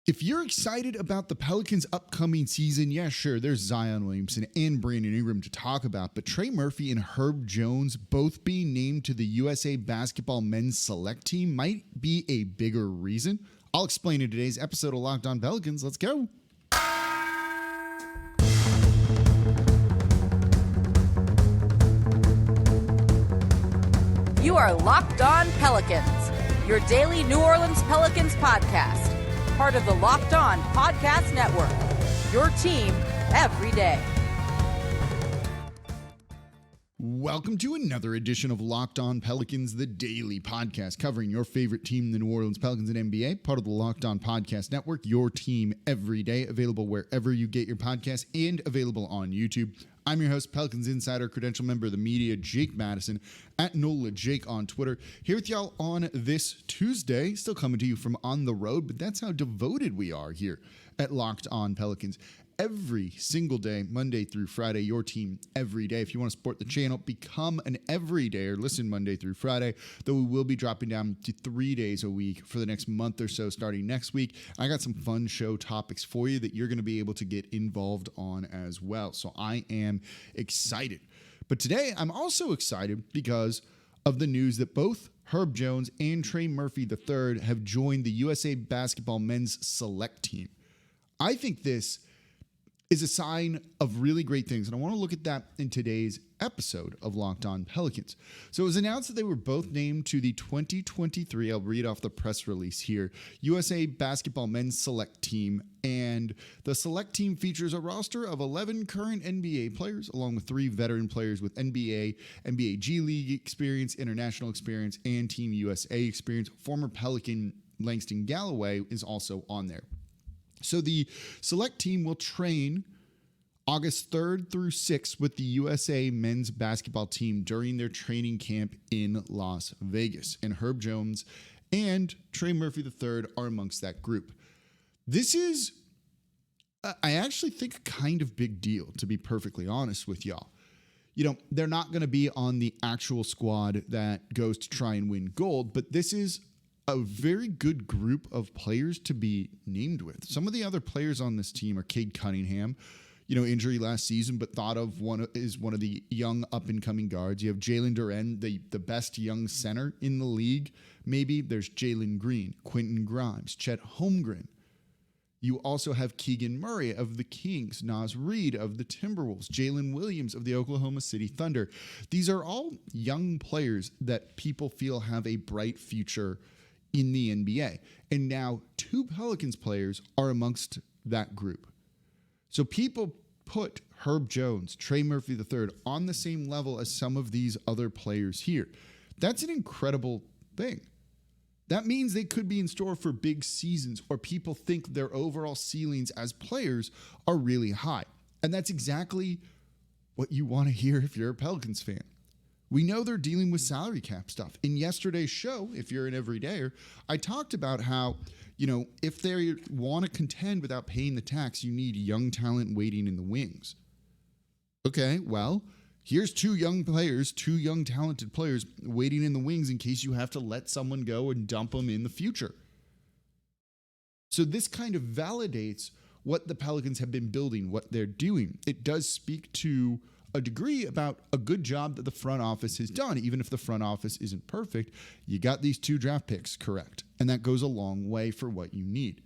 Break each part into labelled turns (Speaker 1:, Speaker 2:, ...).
Speaker 1: If you're excited about the Pelicans' upcoming season, yeah, sure, there's Zion Williamson and Brandon Ingram to talk about, but Trey Murphy and Herb Jones both being named to the USA Basketball Men's Select Team might be a bigger reason. I'll explain in today's episode of Locked On Pelicans. Let's go.
Speaker 2: You are Locked On Pelicans, your daily New Orleans Pelicans podcast. Part of the Locked On Podcast Network, your team every day.
Speaker 1: Welcome to another edition of Locked On Pelicans, the daily podcast covering your favorite team, the New Orleans Pelicans and NBA, part of the Locked On Podcast Network, your team every day, available wherever you get your podcasts and available on YouTube. I'm your host, Pelicans Insider, credential member of the media, Jake Madison, at NOLA Jake on Twitter. Here with y'all on this Tuesday, still coming to you from on the road, but that's how devoted we are here at Locked On Pelicans. Every single day, Monday through Friday, your team every day. If you want to support the channel, become an everydayer. Listen Monday through Friday, though we will be dropping down to 3 days a week for the next month or so starting next week. I got some fun show topics for you that you're going to be able to get involved on as well. So I am excited. But today, I'm also excited because of the news that both Herb Jones and Trey Murphy III have joined the USA Basketball Men's Select Team. I think this is a sign of really great things. And I want to look at that in today's episode of Locked On Pelicans. So it was announced that they were both named to the 2023, I'll read off the press release here, USA Basketball Men's Select Team. And the Select Team features a roster of 11 current NBA players, along with 3 veteran players with NBA G League experience, international experience, and Team USA experience. Former Pelican Langston Galloway is also on there. So the select team will train August 3rd through 6th with the USA men's basketball team during their training camp in Las Vegas. And Herb Jones and Trey Murphy III are amongst that group. This is, I actually think, a kind of big deal, to be perfectly honest with y'all. You know, they're not going to be on the actual squad that goes to try and win gold, but this is a very good group of players to be named with. Some of the other players on this team are Cade Cunningham, injury last season, but thought of one of the young up-and-coming guards. You have Jalen Duren, the best young center in the league. Maybe there's Jalen Green, Quentin Grimes, Chet Holmgren. You also have Keegan Murray of the Kings, Naz Reid of the Timberwolves, Zion Williamson of the Oklahoma City Thunder. These are all young players that people feel have a bright future in the NBA. And now 2 Pelicans players are amongst that group. So people put Herb Jones, Trey Murphy III on the same level as some of these other players here. That's an incredible thing. That means they could be in store for big seasons, or people think their overall ceilings as players are really high. And that's exactly what you want to hear if you're a Pelicans fan. We know they're dealing with salary cap stuff. In yesterday's show, if you're an everydayer, I talked about how, if they want to contend without paying the tax, you need young talent waiting in the wings. Okay, well, here's 2 young players, 2 young talented players waiting in the wings in case you have to let someone go and dump them in the future. So this kind of validates what the Pelicans have been building, what they're doing. It does speak to a degree about a good job that the front office has done. Even if the front office isn't perfect, you got these 2 draft picks correct. And that goes a long way for what you need.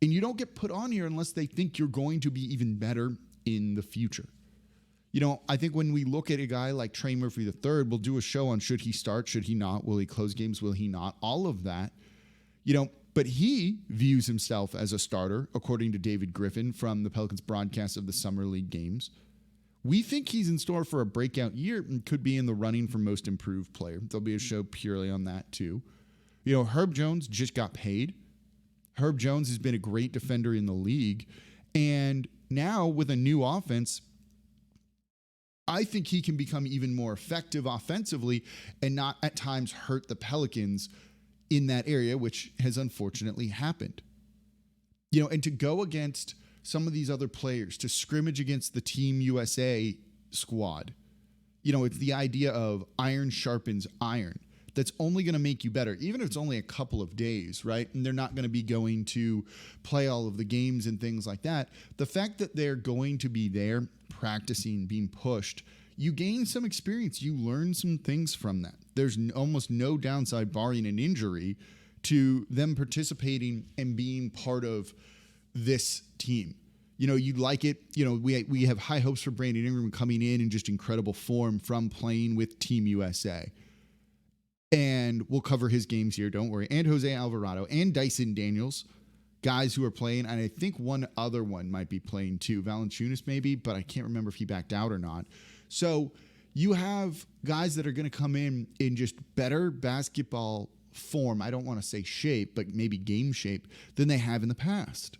Speaker 1: And you don't get put on here unless they think you're going to be even better in the future. I think when we look at a guy like Trey Murphy III, we'll do a show on should he start, should he not, will he close games, will he not, all of that. But he views himself as a starter, according to David Griffin from the Pelicans broadcast of the Summer League games. We think he's in store for a breakout year and could be in the running for most improved player. There'll be a show purely on that too. Herb Jones just got paid. Herb Jones has been a great defender in the league. And now with a new offense, I think he can become even more effective offensively and not at times hurt the Pelicans in that area, which has unfortunately happened. And to go against some of these other players, to scrimmage against the Team USA squad. It's the idea of iron sharpens iron. that's only going to make you better, even if it's only a couple of days, right? And they're not going to be going to play all of the games and things like that. The fact that they're going to be there practicing, being pushed, you gain some experience. You learn some things from that. There's almost no downside, barring an injury, to them participating and being part of this team. You know, you'd like it. You know, we have high hopes for Brandon Ingram coming in just incredible form from playing with Team USA. And we'll cover his games here, don't worry. And Jose Alvarado and Dyson Daniels, guys who are playing. And I think one other one might be playing too. Valanciunas maybe, but I can't remember if he backed out or not. So you have guys that are going to come in just better basketball form. I don't want to say shape, but maybe game shape than they have in the past.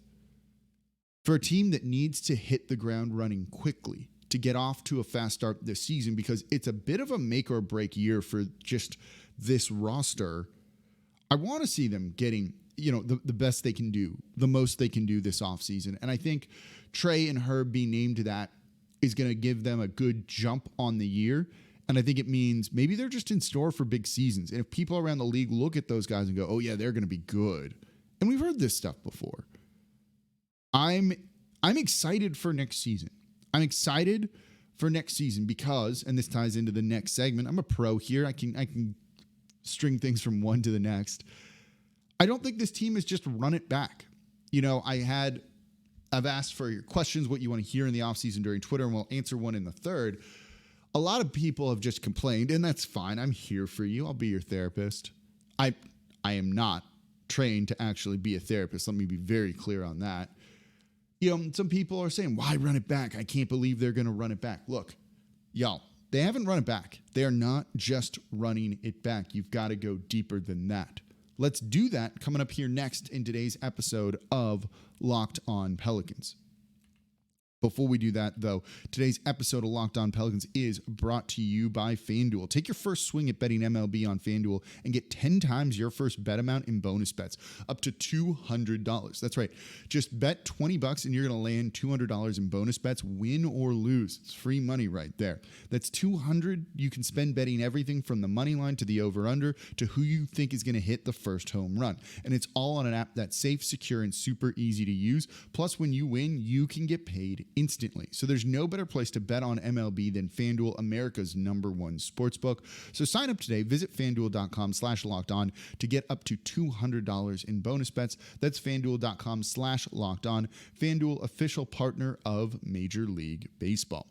Speaker 1: For a team that needs to hit the ground running quickly to get off to a fast start this season, because it's a bit of a make or break year for just this roster, I want to see them getting, you know, the best they can do, the most they can do this offseason. And I think Trey and Herb being named to that is going to give them a good jump on the year. And I think it means maybe they're just in store for big seasons. And if people around the league look at those guys and go, oh yeah, they're going to be good. And we've heard this stuff before. I'm excited for next season. I'm excited for next season because, and this ties into the next segment, I'm a pro here. I can string things from one to the next. I don't think this team has just run it back. You know, I've asked for your questions, what you want to hear in the offseason during Twitter, and we'll answer one in the third. A lot of people have just complained, and that's fine. I'm here for you. I'll be your therapist. I am not trained to actually be a therapist. Let me be very clear on that. You know, some people are saying, why run it back? I can't believe they're going to run it back. Look, y'all, they haven't run it back. They are not just running it back. You've got to go deeper than that. Let's do that coming up here next in today's episode of Locked On Pelicans. Before we do that, though, today's episode of Locked On Pelicans is brought to you by FanDuel. Take your first swing at betting MLB on FanDuel and get 10 times your first bet amount in bonus bets, up to $200. That's right. Just bet $20 and you're going to land $200 in bonus bets, win or lose. It's free money right there. That's $200 you can spend betting everything from the money line to the over-under to who you think is going to hit the first home run. And it's all on an app that's safe, secure, and super easy to use. Plus, when you win, you can get paid instantly. So there's no better place to bet on MLB than FanDuel, America's #1 sportsbook. So sign up today. Visit FanDuel.com/lockedon to get up to $200 in bonus bets. That's FanDuel.com/lockedon. FanDuel, official partner of Major League Baseball.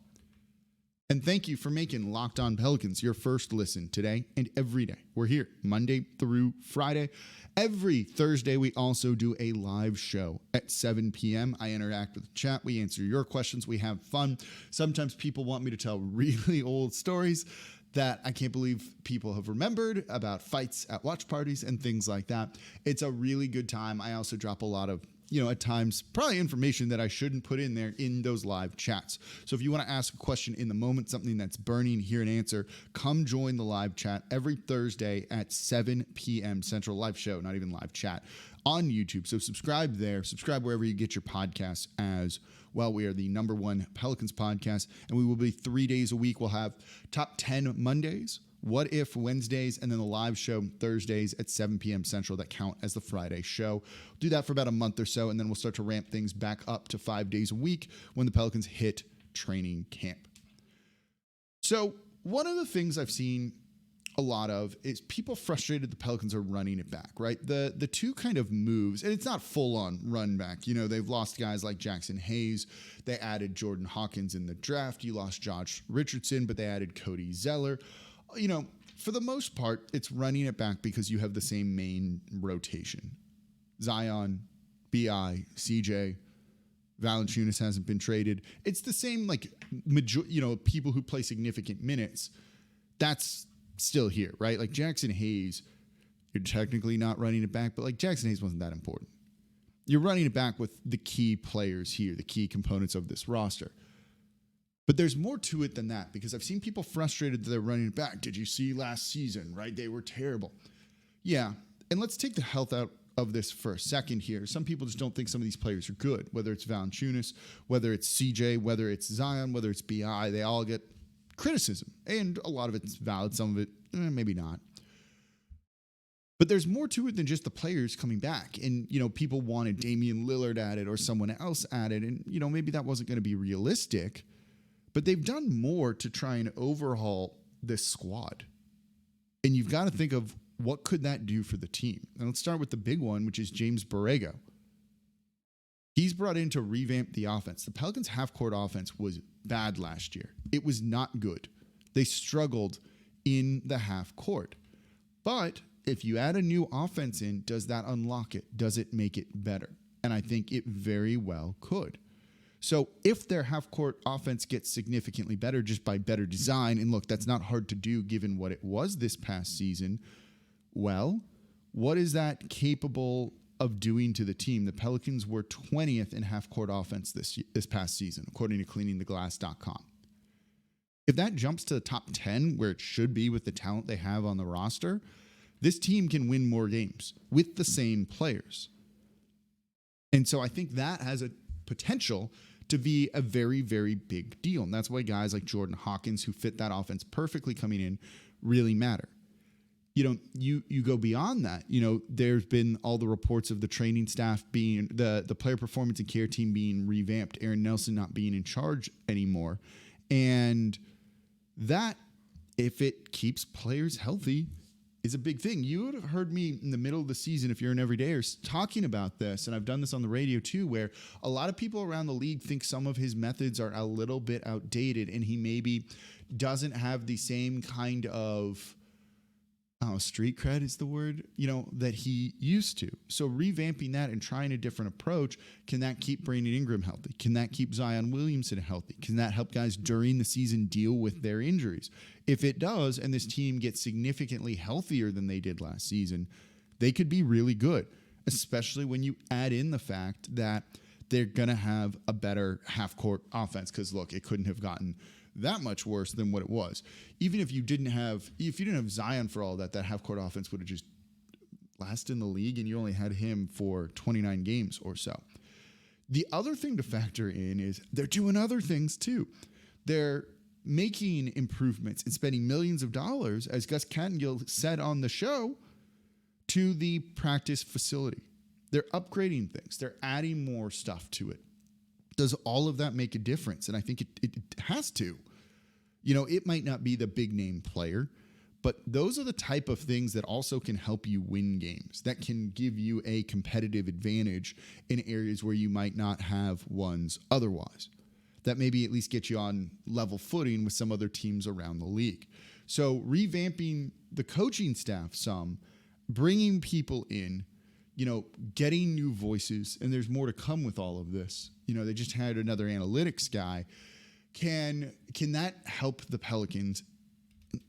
Speaker 1: And thank you for making Locked On Pelicans your first listen today and every day. We're here Monday through Friday. Every Thursday, we also do a live show at 7 p.m. I interact with the chat. We answer your questions. We have fun. Sometimes people want me to tell really old stories that I can't believe people have remembered about fights at watch parties and things like that. It's a really good time. I also drop a lot of, at times, probably information that I shouldn't put in there in those live chats. So if you want to ask a question in the moment, something that's burning, hear an answer, come join the live chat every Thursday at 7 p.m. Central, live show, not even live chat, on YouTube. So subscribe there. Subscribe wherever you get your podcasts as well. We are the #1 Pelicans podcast, and we will be 3 days a week. We'll have Top 10 Mondays, What If Wednesdays, and then the live show Thursdays at 7 p.m. Central that count as the Friday show. We'll do that for about a month or so, and then we'll start to ramp things back up to 5 days a week when the Pelicans hit training camp. So one of the things I've seen a lot of is people frustrated the Pelicans are running it back, right? The two kind of moves, and it's not full-on run back. They've lost guys like Jackson Hayes. They added Jordan Hawkins in the draft. You lost Josh Richardson, but they added Cody Zeller. For the most part, it's running it back because you have the same main rotation. Zion, B.I., CJ, Valanciunas hasn't been traded. It's the same, people who play significant minutes. That's still here, right? Like Jackson Hayes, you're technically not running it back, but Jackson Hayes wasn't that important. You're running it back with the key players here, the key components of this roster. But there's more to it than that, because I've seen people frustrated that they're running it back. Did you see last season, right? They were terrible. Yeah, and let's take the health out of this for a second here. Some people just don't think some of these players are good, whether it's Valanciunas, whether it's CJ, whether it's Zion, whether it's B.I. They all get criticism, and a lot of it's valid, some of it maybe not. But there's more to it than just the players coming back. And, people wanted Damian Lillard at it or someone else at it. And, maybe that wasn't going to be realistic. But they've done more to try and overhaul this squad. And you've got to think of what could that do for the team. And let's start with the big one, which is James Borrego. He's brought in to revamp the offense. The Pelicans' half-court offense was bad last year. It was not good. They struggled in the half court. But if you add a new offense in, does that unlock it? Does it make it better? And I think it very well could. So if their half-court offense gets significantly better just by better design, and look, that's not hard to do given what it was this past season, well, what is that capable of doing to the team? The Pelicans were 20th in half-court offense this past season, according to cleaningtheglass.com. If that jumps to the top 10, where it should be with the talent they have on the roster, this team can win more games with the same players. And so I think that has a potential to be a very, very big deal. And that's why guys like Jordan Hawkins, who fit that offense perfectly coming in, really matter. You go beyond that. There's been all the reports of the training staff being, the player performance and care team being revamped, Aaron Nelson not being in charge anymore. And that, if it keeps players healthy, is a big thing. You would have heard me in the middle of the season, if you're an everydayer, talking about this, and I've done this on the radio too, where a lot of people around the league think some of his methods are a little bit outdated, and he maybe doesn't have the same kind of street cred is the word, that he used to. So revamping that and trying a different approach, can that keep Brandon Ingram healthy? Can that keep Zion Williamson healthy? Can that help guys during the season deal with their injuries? If it does, and this team gets significantly healthier than they did last season, they could be really good, especially when you add in the fact that they're going to have a better half-court offense. Because, look, it couldn't have gotten that much worse than what it was. Even if you didn't have Zion for all that half-court offense would have just lasted in the league, and you only had him for 29 games or so. The other thing to factor in is they're doing other things too. They're making improvements and spending millions of dollars, as Gus Cattingill said on the show, to the practice facility. They're upgrading things. They're adding more stuff to it. Does all of that make a difference? And I think it has to. It might not be the big name player, but those are the type of things that also can help you win games, that can give you a competitive advantage in areas where you might not have ones otherwise, that maybe at least get you on level footing with some other teams around the league. So revamping the coaching staff some, bringing people in, getting new voices, and there's more to come with all of this. They just had another analytics guy. Can that help the Pelicans?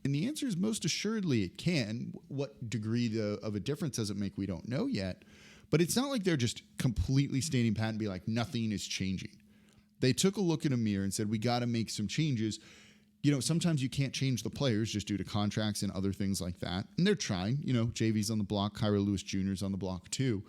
Speaker 1: And the answer is most assuredly it can. What degree of a difference does it make? We don't know yet. But it's not like they're just completely standing pat and be like, nothing is changing. They took a look in a mirror and said, we got to make some changes. Sometimes you can't change the players just due to contracts and other things like that. And they're trying. JV's on the block. Kyra Lewis Jr. is on the block too.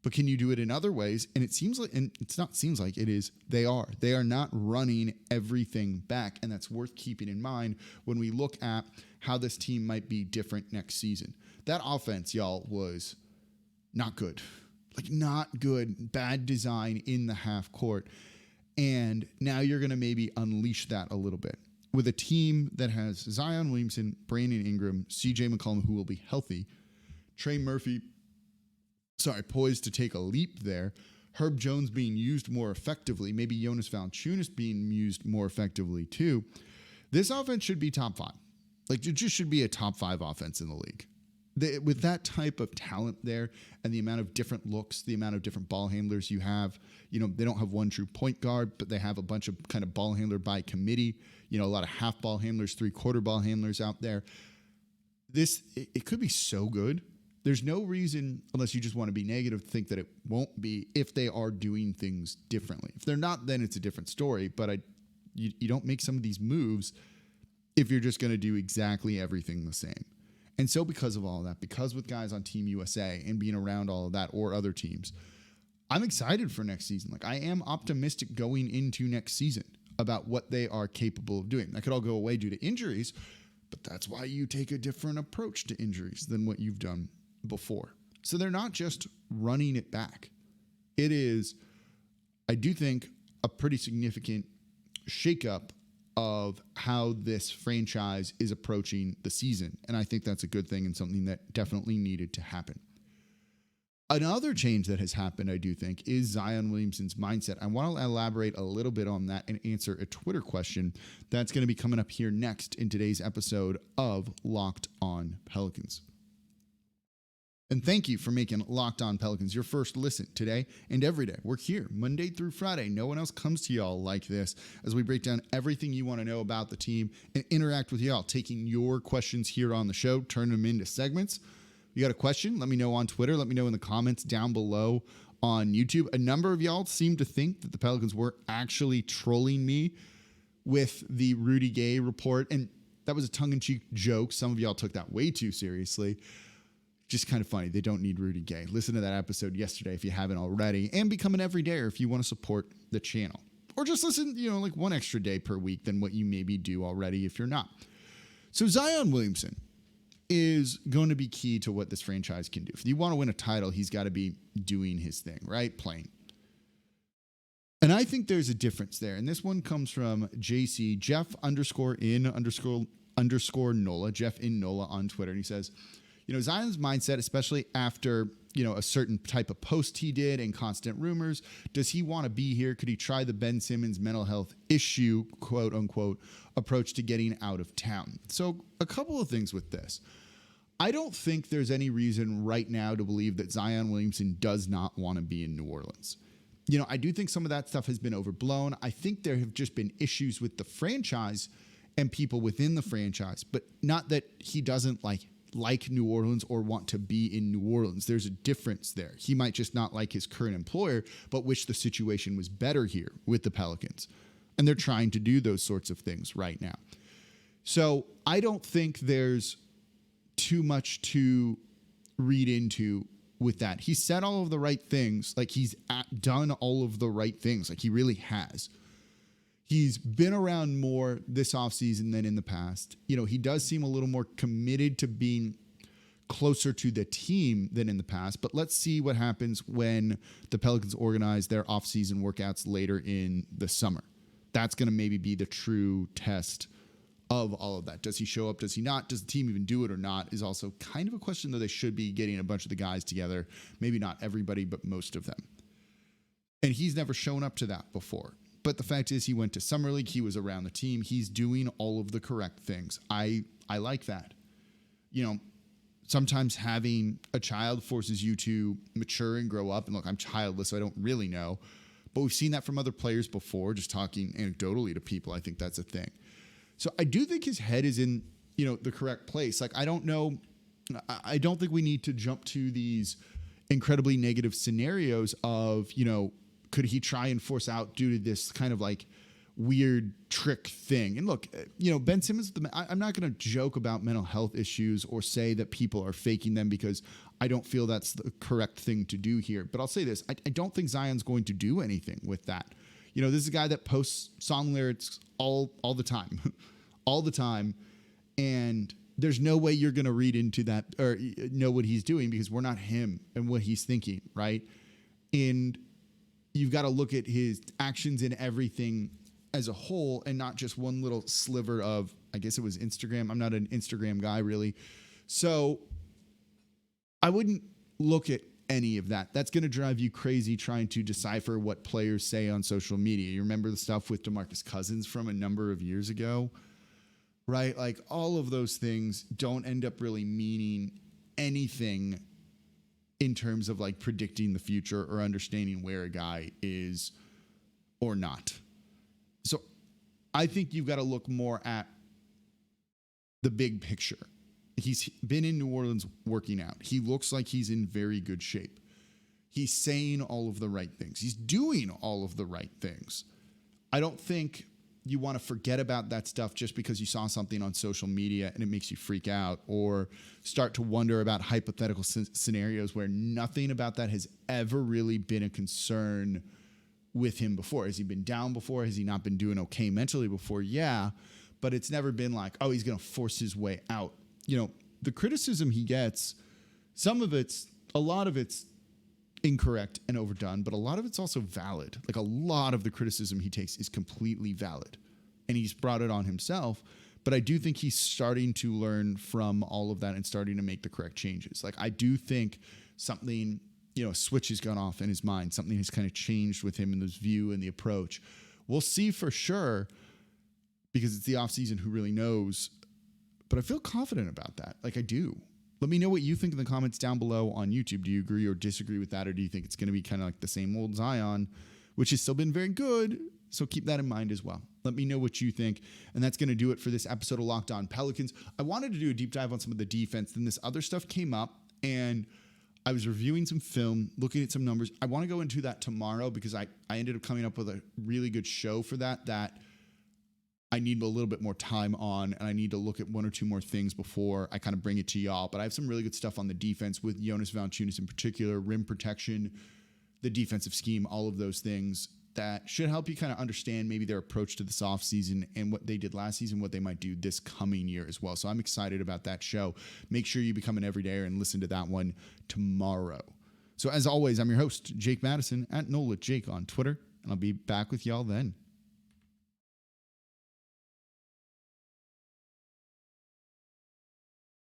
Speaker 1: But can you do it in other ways? And it seems like, and it's not seems like, it is, they are. They are not running everything back. And that's worth keeping in mind when we look at how this team might be different next season. That offense, y'all, was not good. Not good. Bad design in the half court. And now you're going to maybe unleash that a little bit with a team that has Zion Williamson, Brandon Ingram, CJ McCollum, who will be healthy, Trey Murphy, poised to take a leap there, Herb Jones being used more effectively, maybe Jonas Valanciunas being used more effectively too. This offense should be top 5. It just should be a top 5 offense in the league. With that type of talent there and the amount of different looks, the amount of different ball handlers you have, they don't have one true point guard, but they have a bunch of kind of ball handler by committee, a lot of half ball handlers, 3/4 ball handlers out there. It could be so good. There's no reason, unless you just want to be negative, to think that it won't be if they are doing things differently. If they're not, then it's a different story. But you don't make some of these moves if you're just going to do exactly everything the same. And so because of all of that, because with guys on Team USA and being around all of that or other teams, I'm excited for next season. I am optimistic going into next season about what they are capable of doing. That could all go away due to injuries, but that's why you take a different approach to injuries than what you've done before. So they're not just running it back. It is, I do think, a pretty significant shakeup of how this franchise is approaching the season. And I think that's a good thing and something that definitely needed to happen. Another change that has happened, I do think, is Zion Williamson's mindset. I want to elaborate a little bit on that and answer a Twitter question that's going to be coming up here next in today's episode of Locked On Pelicans. And thank you for making Locked On Pelicans your first listen today and every day. We're here Monday through Friday. No one else comes to y'all like this as we break down everything you want to know about the team and interact with y'all, taking your questions here on the show, turn them into segments. You got a question? Let me know on Twitter. Let me know in the comments down below on YouTube. A number of y'all seem to think that the Pelicans were actually trolling me with the Rudy Gay report. And that was a tongue-in-cheek joke. Some of y'all took that way too seriously. Just kind of funny. They don't need Rudy Gay. Listen to that episode yesterday if you haven't already, and become an everydayer if you want to support the channel. Or just listen, like one extra day per week than what you maybe do already if you're not. So Zion Williamson is going to be key to what this franchise can do. If you want to win a title, he's got to be doing his thing, right? Playing. And I think there's a difference there. And this one comes from JC, Jeff_in_Nola, Jeff in Nola on Twitter. And he says, Zion's mindset, especially after, a certain type of post he did and constant rumors, does he want to be here? Could he try the Ben Simmons mental health issue, quote unquote, approach to getting out of town? So a couple of things with this. I don't think there's any reason right now to believe that Zion Williamson does not want to be in New Orleans. I do think some of that stuff has been overblown. I think there have just been issues with the franchise and people within the franchise, but not that he doesn't like New Orleans or want to be in New Orleans. There's a difference there. He might just not like his current employer, but wish the situation was better here with the Pelicans. And they're trying to do those sorts of things right now. So I don't think there's too much to read into with that. He said all of the right things. Like he's done all of the right things. Like he really has. He's been around more this offseason than in the past. He does seem a little more committed to being closer to the team than in the past. But let's see what happens when the Pelicans organize their offseason workouts later in the summer. That's going to maybe be the true test of all of that. Does he show up? Does he not? Does the team even do it or not? Is also kind of a question, though. They should be getting a bunch of the guys together. Maybe not everybody, but most of them. And he's never shown up to that before. But the fact is he went to Summer League. He was around the team. He's doing all of the correct things. I like that. Sometimes having a child forces you to mature and grow up. And look, I'm childless, so I don't really know. But we've seen that from other players before, just talking anecdotally to people. I think that's a thing. So I do think his head is in, the correct place. Like, I don't know. I don't think we need to jump to these incredibly negative scenarios of, could he try and force out due to this kind of like weird trick thing? And look, Ben Simmons, I'm not going to joke about mental health issues or say that people are faking them because I don't feel that's the correct thing to do here. But I'll say this. I don't think Zion's going to do anything with that. This is a guy that posts song lyrics all the time, all the time. And there's no way you're going to read into that or know what he's doing because we're not him and what he's thinking, right? And you've got to look at his actions and everything as a whole and not just one little sliver of, I guess it was Instagram. I'm not an Instagram guy really. So I wouldn't look at any of that. That's going to drive you crazy trying to decipher what players say on social media. You remember the stuff with DeMarcus Cousins from a number of years ago, right? Like all of those things don't end up really meaning anything in terms of like predicting the future or understanding where a guy is or not. So I think you've got to look more at the big picture. He's been in New Orleans working out. He looks like he's in very good shape. He's saying all of the right things. He's doing all of the right things. I don't think you want to forget about that stuff just because you saw something on social media and it makes you freak out or start to wonder about hypothetical scenarios where nothing about that has ever really been a concern with him before. Has he been down before? Has he not been doing okay mentally before? Yeah, but it's never been like, oh, he's going to force his way out. The criticism he gets a lot of it's incorrect and overdone, but a lot of it's also valid. Like, a lot of the criticism he takes is completely valid, and he's brought it on himself. But I do think he's starting to learn from all of that and starting to make the correct changes. Like, I do think something, a switch has gone off in his mind. Something has kind of changed with him in his view and the approach. We'll see for sure, because it's the offseason, who really knows. But I feel confident about that. Like, I do. Let me know what you think in the comments down below on YouTube. Do you agree or disagree with that? Or do you think it's going to be kind of like the same old Zion, which has still been very good? So keep that in mind as well. Let me know what you think. And that's going to do it for this episode of Locked On Pelicans. I wanted to do a deep dive on some of the defense. Then this other stuff came up, and I was reviewing some film, looking at some numbers. I want to go into that tomorrow, because I ended up coming up with a really good show for that I need a little bit more time on, and I need to look at one or two more things before I kind of bring it to y'all. But I have some really good stuff on the defense with Jonas Valanciunas in particular, rim protection, the defensive scheme, all of those things that should help you kind of understand maybe their approach to this offseason and what they did last season, what they might do this coming year as well. So I'm excited about that show. Make sure you become an everydayer and listen to that one tomorrow. So as always, I'm your host, Jake Madison, at NOLA Jake on Twitter, and I'll be back with y'all then.